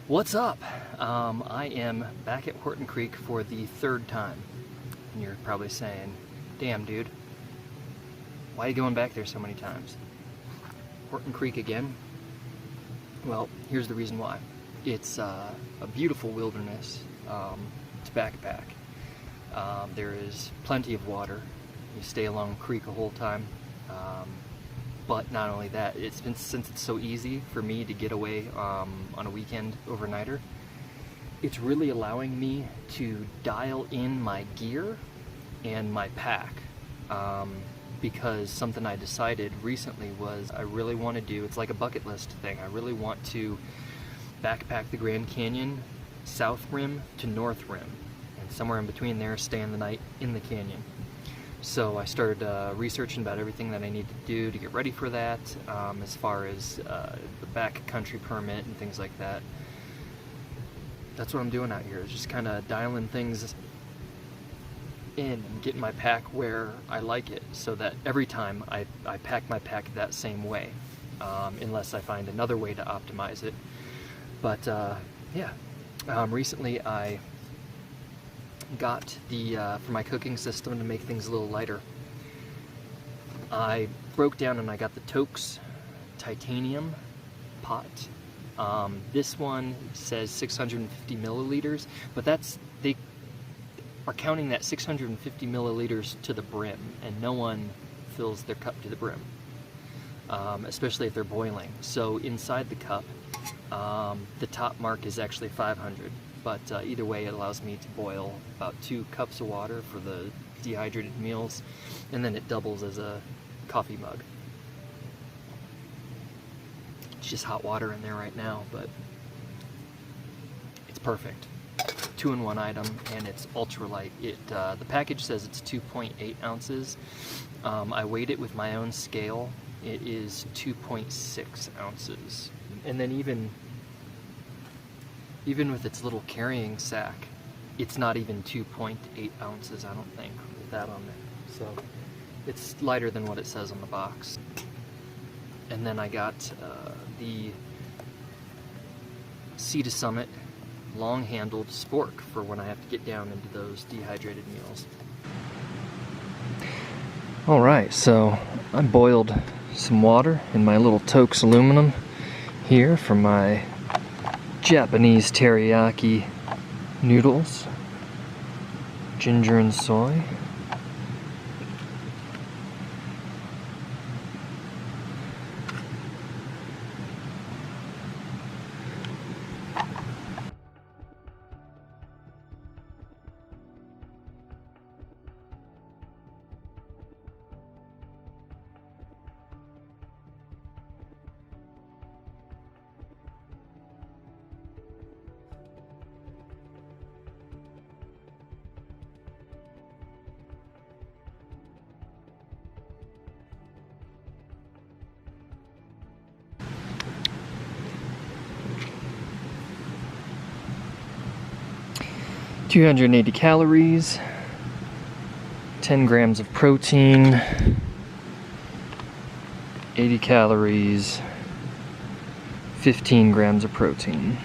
What's up? I am back at Horton Creek for the third time. And you're probably saying, damn dude, why are you going back there so many times? Horton Creek again? Well, here's the reason why. It's a beautiful wilderness. It's backpack. There is plenty of water. You stay along the creek the whole time. But not only that, since it's so easy for me to get away on a weekend overnighter, it's really allowing me to dial in my gear and my pack. Because something I decided recently was I really want to do, it's like a bucket list thing, I really want to backpack the Grand Canyon, south rim to north rim, and somewhere in between there staying the night in the canyon. So I started researching about everything that I need to do to get ready for that, as far as the backcountry permit and things like that. That's what I'm doing out here, is just kind of dialing things in and getting my pack where I like it, so that every time I pack my pack that same way, unless I find another way to optimize it. But yeah, recently I got for my cooking system to make things a little lighter, I broke down and I got the Toaks titanium pot. This one says 650 milliliters, but they are counting that 650 milliliters to the brim, and no one fills their cup to the brim, especially if they're boiling. So inside the cup, the top mark is actually 500. But either way, it allows me to boil about 2 cups of water for the dehydrated meals, and then it doubles as a coffee mug. It's just hot water in there right now, but it's perfect. 2-in-1 item, and it's ultralight. The package says it's 2.8 ounces. I weighed it with my own scale. It is 2.6 ounces. And then even with its little carrying sack, it's not even 2.8 ounces, I don't think, with that on there. So it's lighter than what it says on the box. And then I got the Sea to Summit long-handled spork for when I have to get down into those dehydrated meals. Alright, so I boiled some water in my little Toaks aluminum here for my Japanese teriyaki noodles, ginger and soy. $280 calories, 10 grams of protein, 80 calories, 15 grams of protein.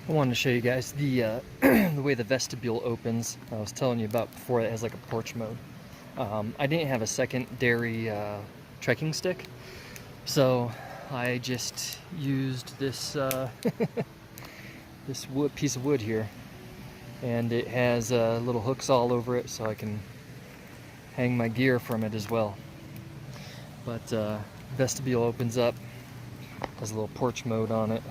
I wanted to show you guys the the way the vestibule opens. I was telling you about before, it has like a porch mode. I didn't have a secondary trekking stick, so I just used this this piece of wood here, and it has little hooks all over it, so I can hang my gear from it as well. But vestibule opens up, has a little porch mode on it.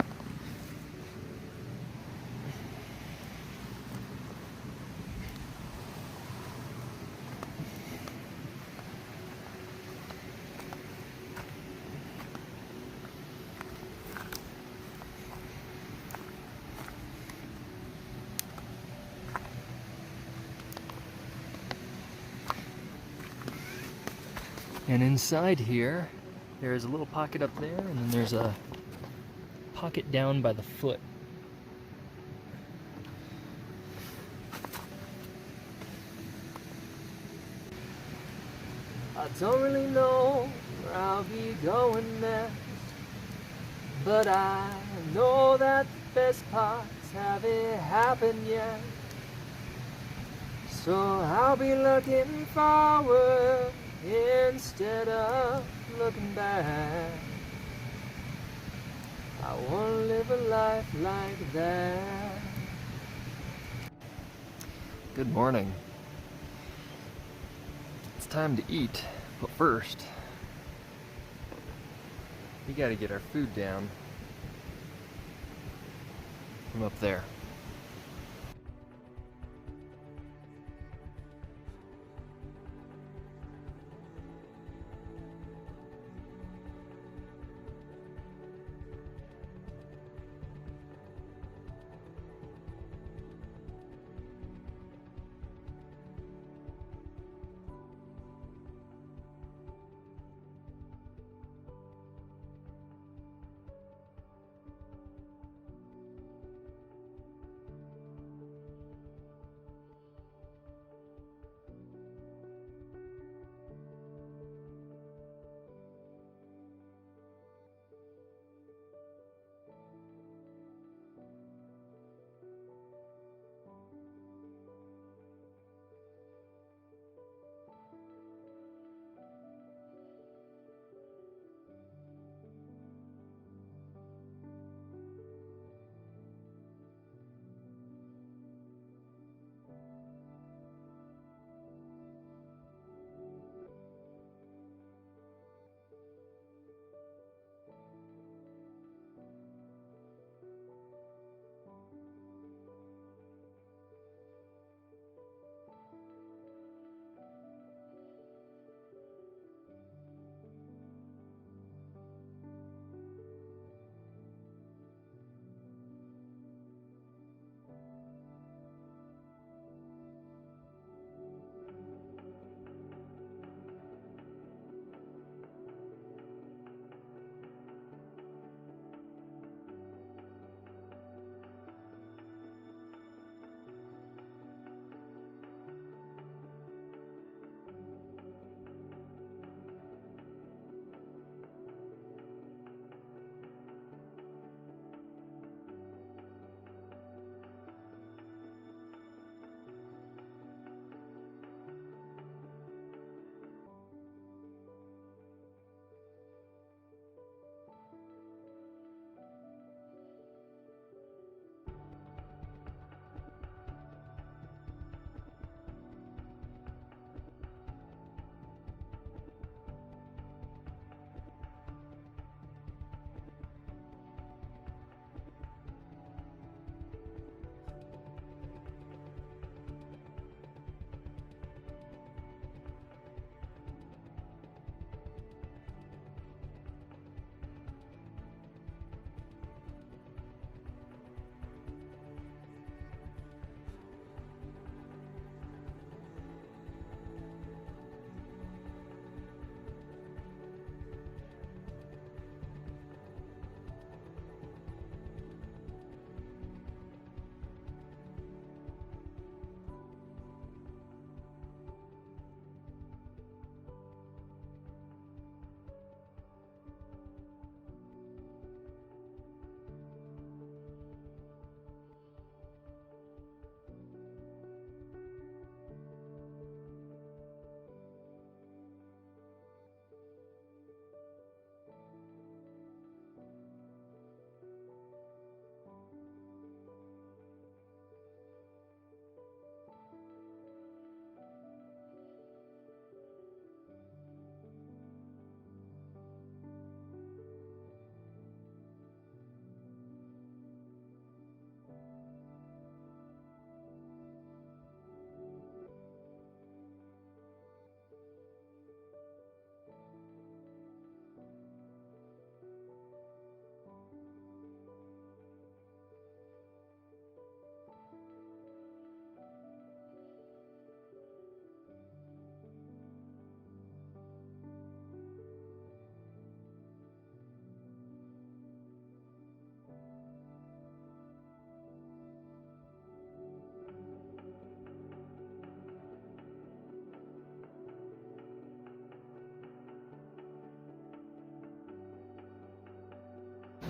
And inside here, there's a little pocket up there, and then there's a pocket down by the foot. I don't really know where I'll be going next, but I know that the best parts haven't happened yet. So I'll be looking forward instead of looking back. I wanna live a life like that. Good morning. It's time to eat, but first, we gotta get our food down from up there.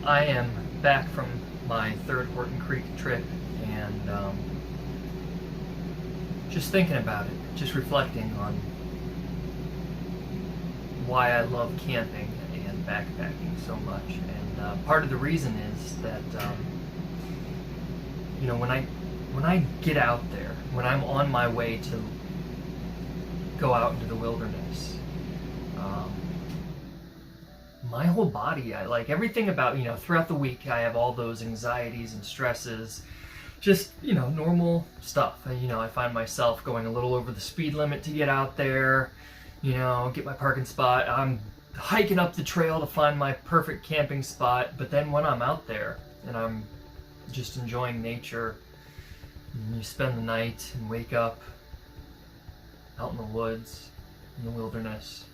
I am back from my third Horton Creek trip, and just thinking about it, just reflecting on why I love camping and backpacking so much. And part of the reason is that you know, when I get out there, when I'm on my way to go out into the wilderness, my whole body, I like everything about, you know, throughout the week I have all those anxieties and stresses, just, you know, normal stuff. And, you know, I find myself going a little over the speed limit to get out there, you know, get my parking spot. I'm hiking up the trail to find my perfect camping spot. But then when I'm out there and I'm just enjoying nature, and you spend the night and wake up out in the woods, in the wilderness,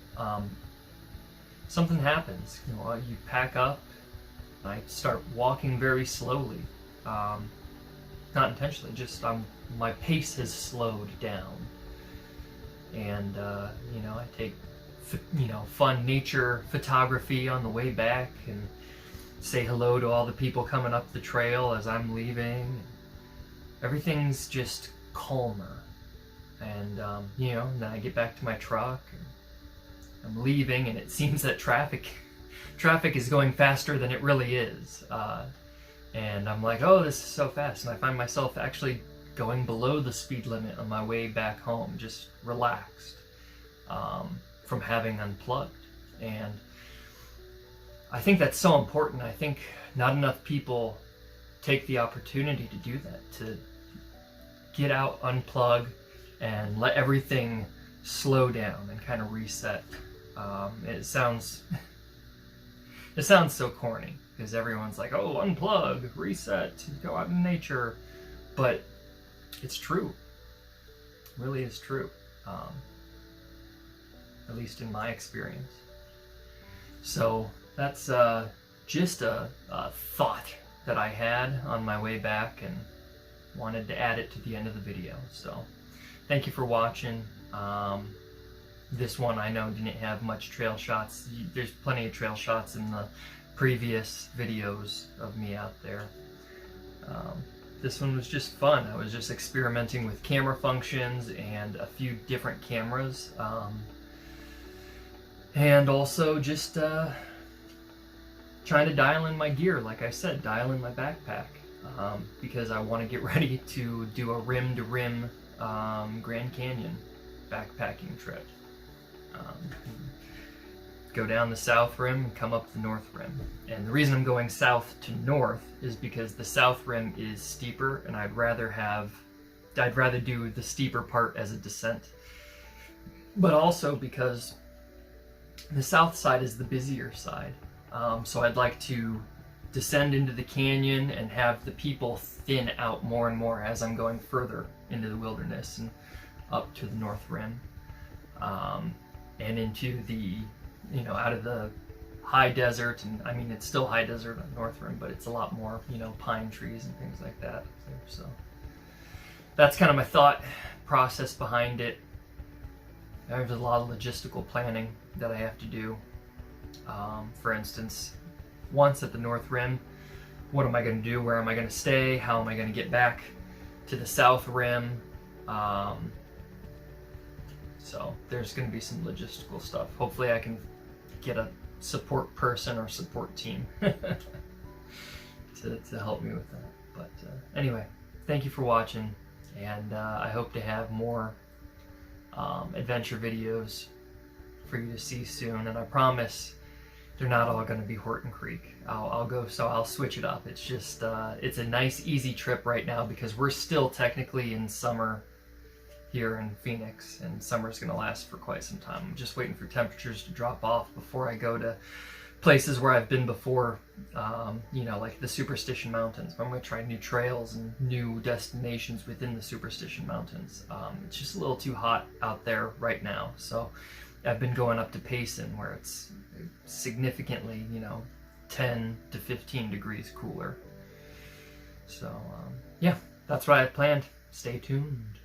something happens. You know, you pack up, I start walking very slowly, not intentionally, just my pace has slowed down, and you know, I take fun nature photography on the way back and say hello to all the people coming up the trail as I'm leaving. Everything's just calmer, and you know, then I get back to my truck and I'm leaving, and it seems that traffic is going faster than it really is, and I'm like, oh, this is so fast, and I find myself actually going below the speed limit on my way back home, just relaxed, from having unplugged. And I think that's so important. I think not enough people take the opportunity to do that, to get out, unplug, and let everything slow down and kind of reset. It sounds so corny because everyone's like, oh, unplug, reset, go out in nature, but it's true. It really is true, at least in my experience. So that's just a thought that I had on my way back, and wanted to add it to the end of the video. So thank you for watching. This one I know didn't have much trail shots. There's plenty of trail shots in the previous videos of me out there. This one was just fun. I was just experimenting with camera functions and a few different cameras, and also just trying to dial in my gear, like I said, dial in my backpack, because I want to get ready to do a rim-to-rim Grand Canyon backpacking trip. Go down the south rim and come up the north rim. And the reason I'm going south to north is because the south rim is steeper, and I'd rather do the steeper part as a descent. But also because the south side is the busier side. So I'd like to descend into the canyon and have the people thin out more and more as I'm going further into the wilderness and up to the north rim, and into the, you know, out of the high desert. And I mean, it's still high desert on north rim, but it's a lot more, you know, pine trees and things like that. So that's kind of my thought process behind it. There's a lot of logistical planning that I have to do. For instance, once at the north rim, what am I going to do? Where am I going to stay? How am I going to get back to the south rim? So there's going to be some logistical stuff. Hopefully I can get a support person or support team to help me with that. But anyway, thank you for watching, and I hope to have more adventure videos for you to see soon. And I promise they're not all going to be Horton Creek. I'll switch it up. It's just it's a nice easy trip right now because we're still technically in summer here in Phoenix, and summer's going to last for quite some time. I'm just waiting for temperatures to drop off before I go to places where I've been before, you know, like the Superstition Mountains. I'm going to try new trails and new destinations within the Superstition Mountains. It's just a little too hot out there right now, so I've been going up to Payson, where it's significantly, you know, 10 to 15 degrees cooler. So yeah, that's what I planned. Stay tuned.